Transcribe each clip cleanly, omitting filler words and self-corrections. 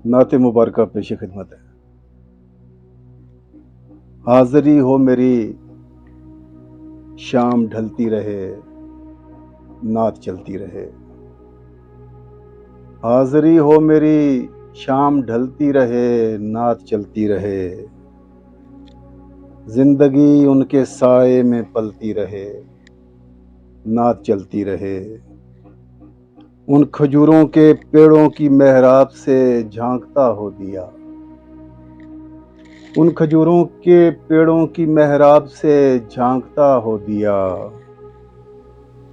नाते मुबारका पेश खिदमत है। हाज़री हो मेरी शाम ढलती रहे, नात चलती रहे। हाज़री हो मेरी शाम ढलती रहे, नात चलती रहे। जिंदगी उनके साए में पलती रहे, नात चलती रहे। उन खजूरों के पेड़ों की मेहराब से झांकता हो दिया, उन खजूरों के पेड़ों की मेहराब से झांकता हो दिया।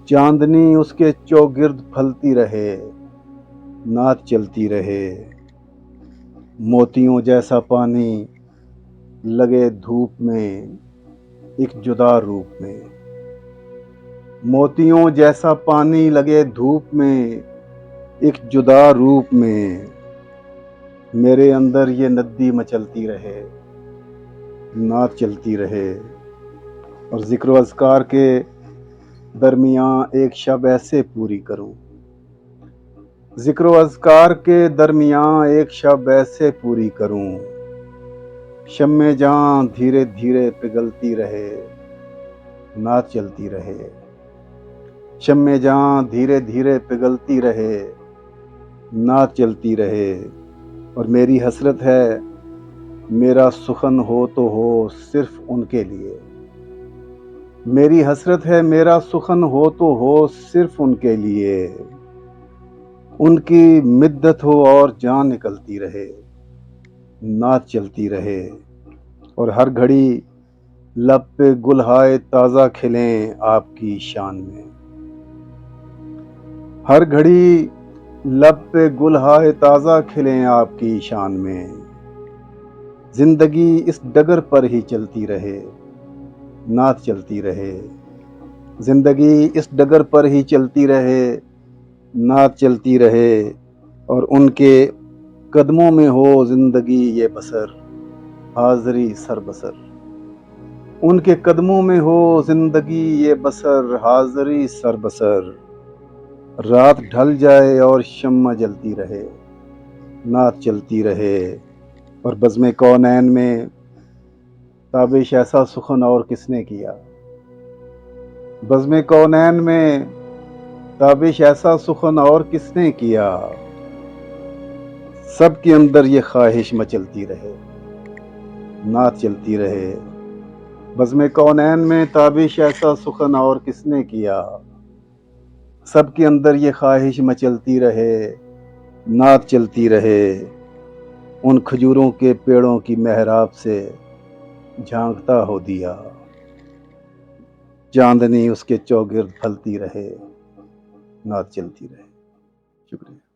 चांदनी उसके चौगिर्द फलती रहे, नात चलती रहे। मोतियों जैसा पानी लगे धूप में एक जुदा रूप में। मोतियों जैसा पानी लगे धूप में एक जुदा रूप में। मेरे अंदर ये नद्दी मचलती रहे, नात चलती रहे। और ज़िक्र अज़कार के दरमियाँ एक शब ऐसे पूरी करूं, ज़िक्र अज़कार के दरमियाँ एक शब ऐसे पूरी करूं। शम्मे जान धीरे धीरे पिघलती रहे, नात चलती रहे। शम्मे जान धीरे धीरे पिघलती रहे, नात चलती रहे। और मेरी हसरत है मेरा सुखन हो तो हो सिर्फ उनके लिए। मेरी हसरत है मेरा सुखन हो तो हो सिर्फ उनके लिए। उनकी मिद्दत हो और जान निकलती रहे, नात चलती रहे। और हर घड़ी लब पे गुलहाए ताज़ा खिलें आपकी शान में। हर घड़ी लब पे गुलहाए ताज़ा खिलें आपकी शान में। जिंदगी इस डगर पर ही चलती रहे, नात चलती रहे। जिंदगी इस डगर पर ही चलती रहे, नात चलती रहे। और उनके कदमों में हो जिंदगी ये बसर, हाज़री सर बसर। उनके कदमों में हो जिंदगी ये बसर, हाज़री सर बसर। रात ढल जाए और शम्मा जलती रहे, नात चलती रहे। और बज़्म कौनैन में ताबिश ऐसा सुखन और किसने किया। बज़्म कौनैन में ताबिश ऐसा सुखन और किसने किया। सबके अंदर ये ख्वाहिश मचलती रहे, नात चलती रहे। बज़्म कौनैन में ताबिश ऐसा सुखन और किसने किया। सबके अंदर ये ख्वाहिश मचलती रहे, नात चलती रहे। उन खजूरों के पेड़ों की मेहराब से झांकता हो दिया, चांदनी उसके चौगिर्द फलती रहे, नात चलती रहे। शुक्रिया।